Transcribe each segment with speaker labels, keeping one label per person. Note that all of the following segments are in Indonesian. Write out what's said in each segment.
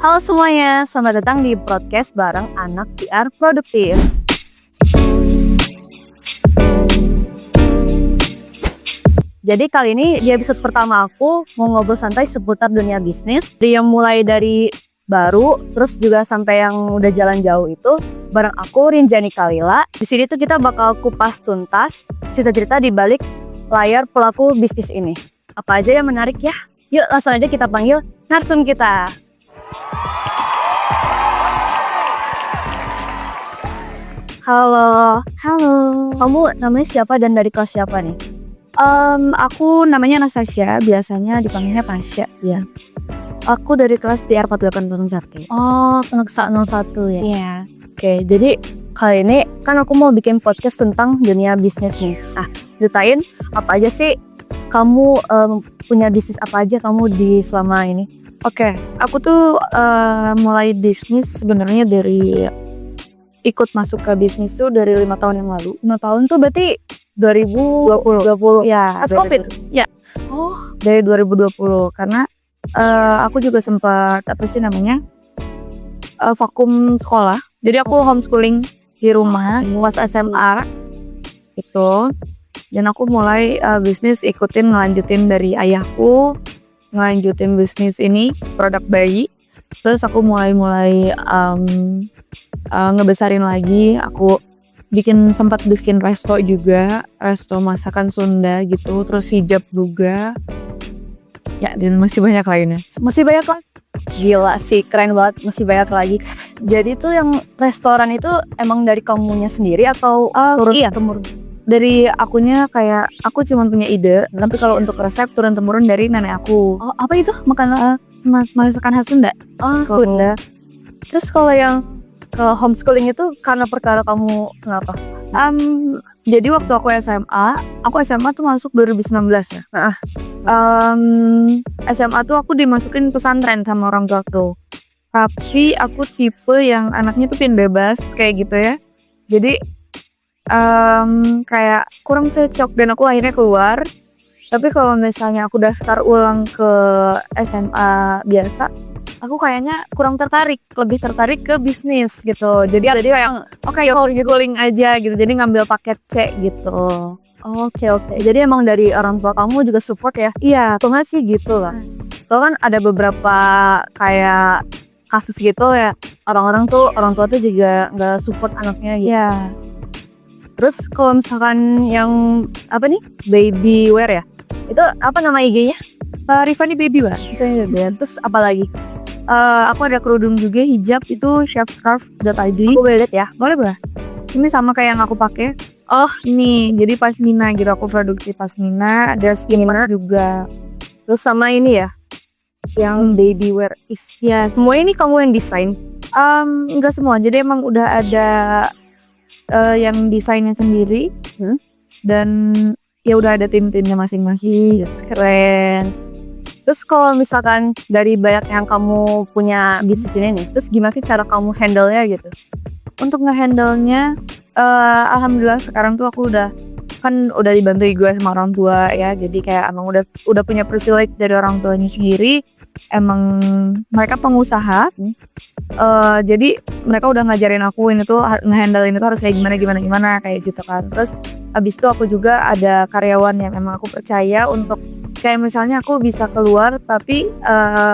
Speaker 1: Halo semuanya, selamat datang di podcast bareng Anak PR Produktif. Jadi kali ini di episode pertama aku mau ngobrol santai seputar dunia bisnis. Yang mulai dari baru, terus juga sampai yang udah jalan jauh itu bareng aku Rinjani Kalila. Di sini tuh kita bakal kupas tuntas cerita-cerita di balik layar pelaku bisnis ini. Apa aja yang menarik ya? Yuk langsung aja kita panggil narsum kita. Halo. Kamu namanya siapa dan dari kelas siapa nih?
Speaker 2: Aku namanya Anastasia, biasanya dipanggilnya Pasha ya. Aku dari kelas DR 4801.
Speaker 1: Oh, Peneksa 01 ya?
Speaker 2: Iya.
Speaker 1: Oke, jadi kali ini kan aku mau bikin podcast tentang dunia bisnis nih. Ceritain apa aja sih kamu punya bisnis apa aja kamu di selama ini?
Speaker 2: Oke, aku tuh mulai bisnis sebenarnya dari ikut masuk ke bisnis tuh dari 5 tahun yang lalu.
Speaker 1: 5 tahun tuh berarti 2020
Speaker 2: ya.
Speaker 1: Pas COVID?
Speaker 2: Ya.
Speaker 1: Oh,
Speaker 2: Dari 2020 karena aku juga sempat vakum sekolah. Jadi aku homeschooling di rumah pas SMA gitu. Dan aku mulai bisnis ngelanjutin dari ayahku, ngelanjutin bisnis ini produk bayi. Terus aku mulai ngebesarin lagi. Aku sempat bikin resto juga, resto masakan Sunda gitu, terus hijab juga ya, dan masih banyak lainnya.
Speaker 1: masih banyak lagi. Gila sih, keren banget, masih banyak lagi. Jadi tuh yang restoran itu emang dari kamunya sendiri atau turun-temurun?
Speaker 2: Dari akunya, kayak aku cuma punya ide, tapi kalau untuk resep turun-temurun dari nenek aku.
Speaker 1: Oh, apa itu? Makanan
Speaker 2: Masakan khas Sunda.
Speaker 1: Oh, Sunda. Terus kalau yang homeschooling itu karena perkara kamu kenapa?
Speaker 2: Jadi waktu aku SMA tuh masuk 2019 ya. SMA tuh aku dimasukin pesantren sama orang tua tuh. Tapi aku tipe yang anaknya tuh pengen bebas kayak gitu ya. Jadi kayak kurang cocok dan aku akhirnya keluar. Tapi kalau misalnya aku daftar ulang ke SMA biasa, aku kayaknya kurang tertarik, lebih tertarik ke bisnis gitu. Jadi kayak homeschooling aja gitu. Jadi ngambil paket C gitu.
Speaker 1: Oke. Jadi emang dari orang tua kamu juga support ya?
Speaker 2: Iya,
Speaker 1: Tuh nggak sih gitu lah. Tuh kan ada beberapa kayak kasus gitu ya, orang tua tuh juga nggak support anaknya gitu.
Speaker 2: iya.
Speaker 1: Terus kalau misalkan yang baby wear ya, itu apa nama IG-nya?
Speaker 2: Rifani Baby lah, misalnya gitu ya. Terus apa lagi? Aku ada kerudung juga, hijab itu chefscarf.id.
Speaker 1: Aku boleh lihat ya?
Speaker 2: Boleh. Ini sama kayak yang aku pakai. Oh, ini jadi pasmina gitu, aku produksi pasmina, ada skinner juga.
Speaker 1: Terus sama ini ya, yang baby wear
Speaker 2: Ya,
Speaker 1: semua ini kamu yang desain?
Speaker 2: Enggak semua, jadi emang udah ada yang desainnya sendiri. Dan ya udah ada tim-timnya masing-masing.
Speaker 1: Yes, keren. Terus kalau misalkan dari banyak yang kamu punya bisnis ini nih, terus gimana sih cara kamu handle-nya gitu?
Speaker 2: Untuk nge-handle-nya, alhamdulillah sekarang tuh aku udah dibantu juga sama orang tua ya. Jadi kayak emang udah punya privilege dari orang tuanya sendiri. Emang mereka pengusaha. Jadi mereka udah ngajarin aku ini tuh nge-handle ini tuh harus kayak gimana kayak gitu kan. Terus abis itu aku juga ada karyawan yang emang aku percaya untuk kayak misalnya aku bisa keluar tapi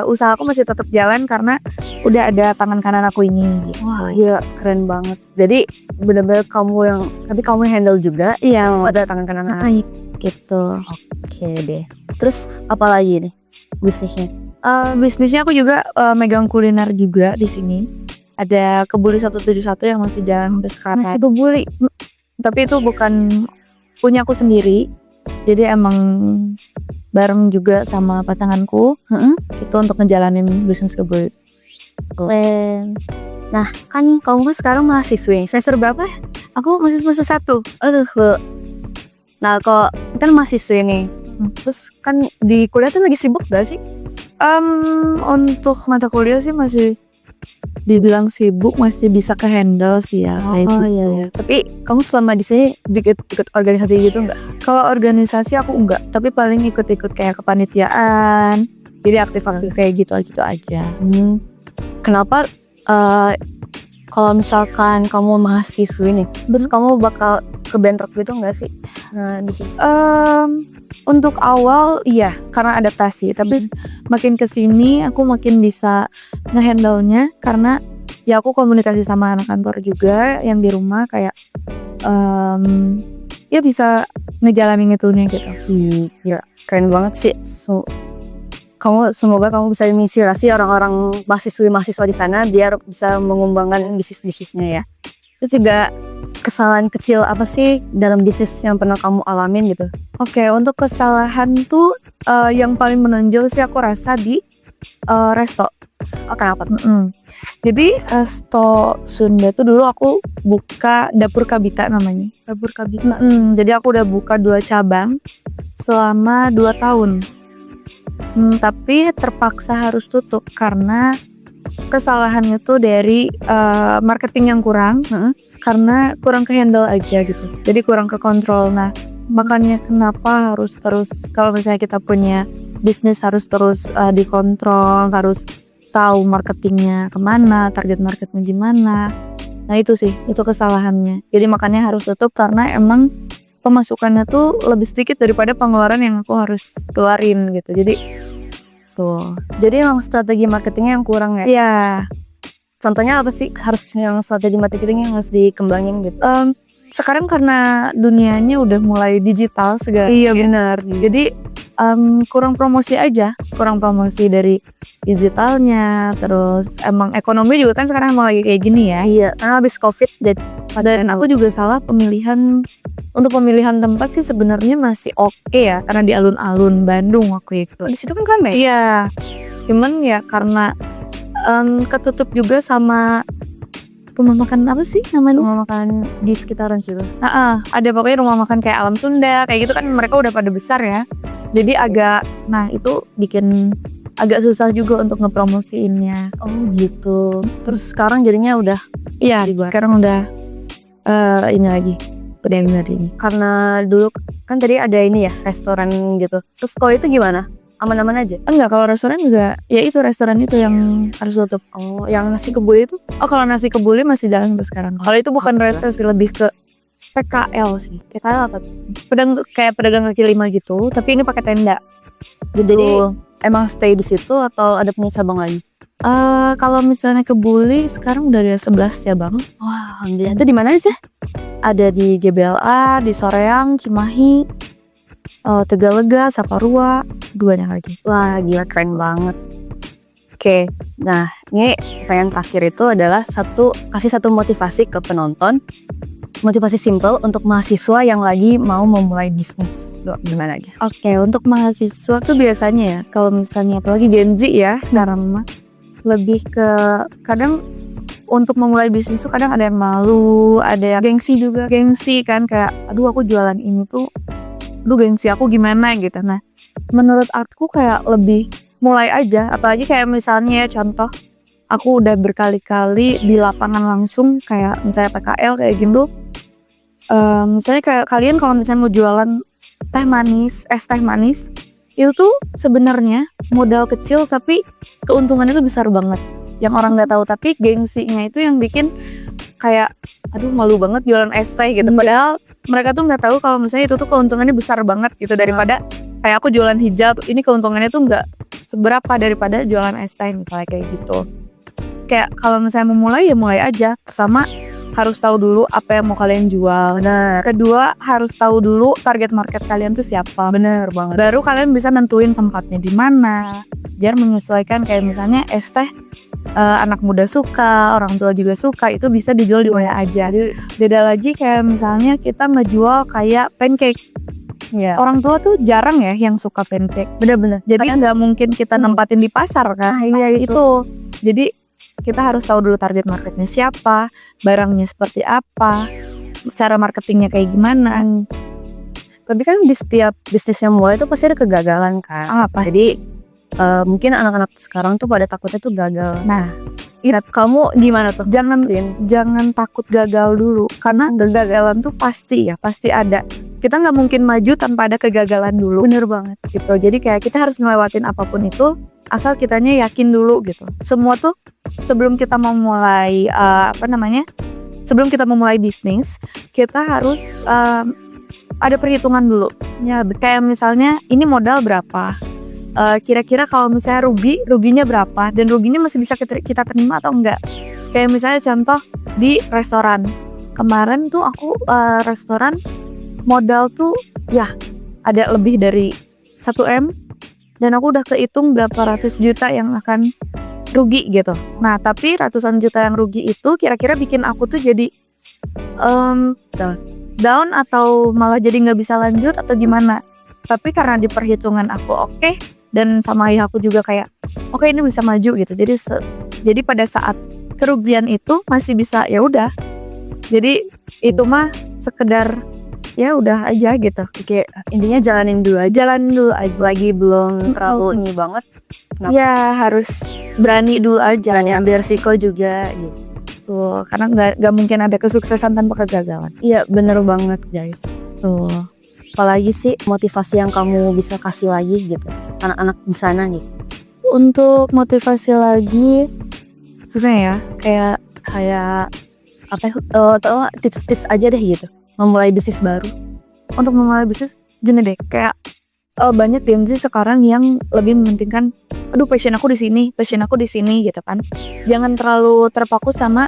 Speaker 2: usaha aku masih tetap jalan karena udah ada tangan kanan aku ini gitu.
Speaker 1: Wah, iya keren banget. Jadi benar-benar kamu yang handle juga.
Speaker 2: Iya, ada tangan kanan aku
Speaker 1: gitu. Oke deh. Terus apa lagi nih bisnisnya?
Speaker 2: Bisnisnya aku juga megang kuliner juga di sini. Ada Kebuli 171 yang masih jalan sampai sekarang.
Speaker 1: Itu Kebuli.
Speaker 2: Tapi itu bukan punya aku sendiri. Jadi emang bareng juga sama pasanganku. Itu untuk ngejalanin bisnis Kebuli.
Speaker 1: Keren. Nah, kan kamu sekarang mahasiswa. Semester berapa?
Speaker 2: Aku masih semester 1.
Speaker 1: Nah, kok kan mahasiswa nih. Terus kan di kuliah tuh lagi sibuk gak sih?
Speaker 2: Untuk mata kuliah sih masih dibilang sibuk, masih bisa ke-handle sih ya.
Speaker 1: Iya. Tapi kamu selama di sini ikut organisasi gitu enggak?
Speaker 2: Kalau organisasi aku enggak, tapi paling ikut-ikut kayak kepanitiaan. Jadi aktif kayak gitu aja.
Speaker 1: kenapa kalau misalkan kamu mahasiswi nih, terus kamu bakal kebentrok gitu nggak sih? Nah, di sini.
Speaker 2: Untuk awal iya karena adaptasi, tapi makin kesini aku makin bisa ngehandle-nya karena ya aku komunikasi sama anak kantor juga yang di rumah kayak ya bisa ngejalanin itunya gitu.
Speaker 1: Gila, keren banget sih. Semoga kamu bisa menginspirasi orang-orang mahasiswa di sana biar bisa mengembangkan bisnisnya ya. Itu juga kesalahan kecil apa sih dalam bisnis yang pernah kamu alamin gitu?
Speaker 2: Oke, untuk kesalahan tuh yang paling menonjol sih aku rasa di resto.
Speaker 1: Oh, kenapa?
Speaker 2: Jadi resto Sunda tuh dulu aku buka Dapur Kabita namanya. Dapur Kabita. Jadi aku udah buka 2 cabang selama 2 tahun. Tapi terpaksa harus tutup karena kesalahannya tuh dari marketing yang kurang, karena kurang ke-handle aja gitu. Jadi kurang ke-kontrol. Nah, makanya kenapa harus terus kalau misalnya kita punya bisnis harus terus dikontrol, harus tahu marketingnya kemana, target marketnya gimana. Nah itu sih, itu kesalahannya. Jadi makanya harus tutup karena emang pemasukannya tuh lebih sedikit daripada pengeluaran yang aku harus keluarin gitu. Jadi
Speaker 1: emang strategi marketingnya yang kurang ya?
Speaker 2: Iya.
Speaker 1: Contohnya apa sih yang strategi marketingnya yang harus dikembangin gitu?
Speaker 2: Sekarang karena dunianya udah mulai digital segala.
Speaker 1: Iya benar.
Speaker 2: Jadi kurang promosi aja, kurang promosi dari digitalnya. Terus emang ekonomi juga kan sekarang emang lagi kayak gini ya.
Speaker 1: Iya, karena habis COVID
Speaker 2: dan aku juga salah pemilihan. Untuk pemilihan tempat sih sebenarnya masih oke ya, karena di alun-alun Bandung waktu itu.
Speaker 1: Di situ kan rame.
Speaker 2: Iya. Cuman ya karena ketutup juga sama rumah makan apa sih namanya?
Speaker 1: Rumah makan di sekitaran situ.
Speaker 2: Ada pokoknya rumah makan kayak Alam Sunda kayak gitu kan, mereka udah pada besar ya. Jadi itu bikin agak susah juga untuk ngepromosiinnya.
Speaker 1: Oh gitu. Terus sekarang jadinya udah
Speaker 2: sekarang udah ini lagi. Udah ini.
Speaker 1: Karena dulu kan tadi ada ini ya, restoran gitu. Terus kalau itu gimana? Aman-aman aja?
Speaker 2: Enggak, kalau restoran juga ya itu restoran itu yang harus tutup.
Speaker 1: Oh, yang nasi kebuli itu?
Speaker 2: Oh, kalau nasi kebuli masih jalan sampai sekarang. Kalau itu bukan restoran sih, lebih ke PKL sih.
Speaker 1: PKL apa?
Speaker 2: Kayak pedagang kaki lima gitu, tapi ini pakai tenda.
Speaker 1: Jadi emang stay di situ atau ada punya cabang lagi?
Speaker 2: Kalau misalnya kebuli sekarang udah ada 11 cabang.
Speaker 1: Wah, alhamdulillah. Itu di mana sih?
Speaker 2: Ada di GBLA, di Soreang, Cimahi, Tegalega, Saparua, 2 lagi.
Speaker 1: Wah, gila keren banget. Oke, nah ini pertanyaan terakhir itu adalah kasih satu motivasi ke penonton. Motivasi simple untuk mahasiswa yang lagi mau memulai bisnis. Gimana aja?
Speaker 2: Oke, untuk mahasiswa tuh biasanya ya, kalau misalnya apalagi Gen Z ya, lebih ke kadang untuk memulai bisnis tuh kadang ada yang malu, ada yang gengsi kan, kayak aduh aku jualan ini tuh gengsi aku gimana gitu. Nah menurut aku kayak lebih mulai aja, apalagi kayak misalnya contoh aku udah berkali-kali di lapangan langsung kayak misalnya PKL kayak gitu. Misalnya kayak kalian kalau misalnya mau jualan es teh manis itu tuh sebenarnya modal kecil tapi keuntungannya tuh besar banget yang orang nggak tahu, tapi gengsinya itu yang bikin kayak aduh malu banget jualan es teh gitu. Padahal mereka tuh nggak tahu kalau misalnya itu tuh keuntungannya besar banget gitu, daripada kayak aku jualan hijab ini keuntungannya tuh nggak seberapa daripada jualan es teh misalnya kayak gitu. Kayak kalau misalnya mau mulai ya mulai aja, sama harus tahu dulu apa yang mau kalian jual. Nah, kedua harus tahu dulu target market kalian tuh siapa.
Speaker 1: Bener banget.
Speaker 2: Baru kalian bisa nentuin tempatnya di mana, biar menyesuaikan. Kayak misalnya es teh anak muda suka, orang tua juga suka, itu bisa dijual di mana aja. Beda lagi kayak misalnya kita ngejual kayak pancake.
Speaker 1: Ya.
Speaker 2: Orang tua tuh jarang ya yang suka pancake.
Speaker 1: Bener-bener.
Speaker 2: Jadi nggak mungkin kita nempatin di pasar kan. Itu. Jadi kita harus tahu dulu target marketnya siapa, barangnya seperti apa, cara marketingnya kayak gimana.
Speaker 1: Tapi kan di setiap bisnis yang mulai itu pasti ada kegagalan kan. Jadi mungkin anak-anak sekarang tuh pada takutnya tuh gagal.
Speaker 2: Nah,
Speaker 1: kamu gimana tuh?
Speaker 2: Jangan takut gagal dulu, karena kegagalan tuh pasti ada. Kita nggak mungkin maju tanpa ada kegagalan dulu.
Speaker 1: Bener banget
Speaker 2: gitu. Jadi kayak kita harus ngelewatin apapun itu asal kitanya yakin dulu gitu. Semua tuh sebelum kita mau mulai sebelum kita memulai bisnis, kita harus ada perhitungan dulu. Ya, kayak misalnya ini modal berapa? Kira-kira kalau misalnya ruginya berapa? Dan ruginya masih bisa kita terima atau enggak? Kayak misalnya contoh di restoran. Kemarin tuh aku restoran modal tuh ya ada lebih dari 1M, dan aku udah kehitung berapa ratus juta yang akan rugi gitu. Nah, tapi ratusan juta yang rugi itu kira-kira bikin aku tuh jadi down atau malah jadi nggak bisa lanjut atau gimana. Tapi karena di perhitungan aku oke, dan sama ayah aku juga kayak oke, ini bisa maju gitu. Jadi pada saat kerugian itu masih bisa ya udah. Jadi itu mah sekedar ya udah aja gitu.
Speaker 1: Kayak intinya jalanin dulu aja lagi belum terlalu ini banget. Kenapa?
Speaker 2: Ya harus berani dulu aja.
Speaker 1: Berani ambil risiko juga gitu.
Speaker 2: Tuh, karena nggak mungkin ada kesuksesan tanpa kegagalan.
Speaker 1: Iya, bener banget guys. Tuh. Apalagi sih motivasi yang kamu bisa kasih lagi gitu anak-anak di sana gitu.
Speaker 2: Untuk motivasi lagi sebenarnya ya kayak
Speaker 1: atau tips-tips aja deh gitu memulai bisnis baru.
Speaker 2: Untuk memulai bisnis gini deh, kayak banyak tim sih sekarang yang lebih mementingkan passion aku di sini gitu kan. Jangan terlalu terpaku sama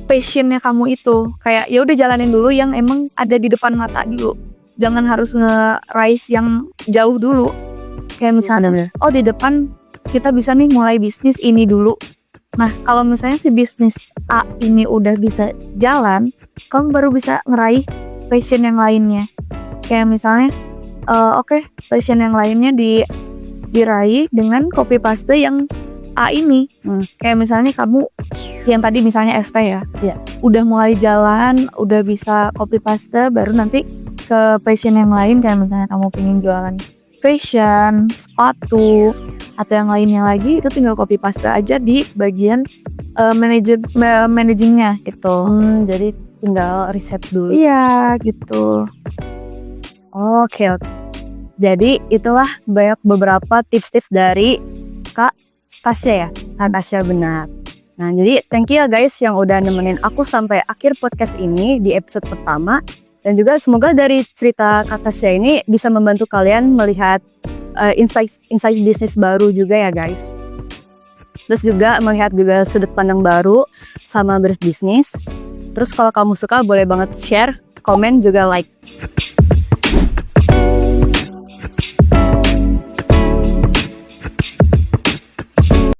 Speaker 2: passionnya kamu itu. Kayak ya udah jalanin dulu yang emang ada di depan mata dulu. Jangan harus nge-rise yang jauh dulu. Kayak misalnya di depan kita bisa nih mulai bisnis ini dulu. Nah, kalau misalnya si bisnis A ini udah bisa jalan, kamu baru bisa ngeraih passion yang lainnya. Kayak misalnya passion yang lainnya diraih dengan copy paste yang A ini. Kayak misalnya kamu yang tadi misalnya ST ya, udah mulai jalan, udah bisa copy paste, baru nanti ke passion yang lain. Kayak misalnya kamu pengen jualan fashion, sepatu, atau yang lainnya lagi, itu tinggal copy paste aja di bagian managingnya gitu.
Speaker 1: Jadi tinggal riset dulu.
Speaker 2: Iya gitu.
Speaker 1: Oke. Jadi itulah banyak beberapa tips-tips dari Kak Tasya ya. Kak Tasya benar. Nah, jadi thank you ya guys yang udah nemenin aku sampai akhir podcast ini di episode pertama. Dan juga semoga dari cerita Kak Tasya ini bisa membantu kalian melihat insight bisnis baru juga ya guys. Terus juga melihat juga sudut pandang baru sama berbisnis. Terus kalau kamu suka boleh banget share, komen juga like.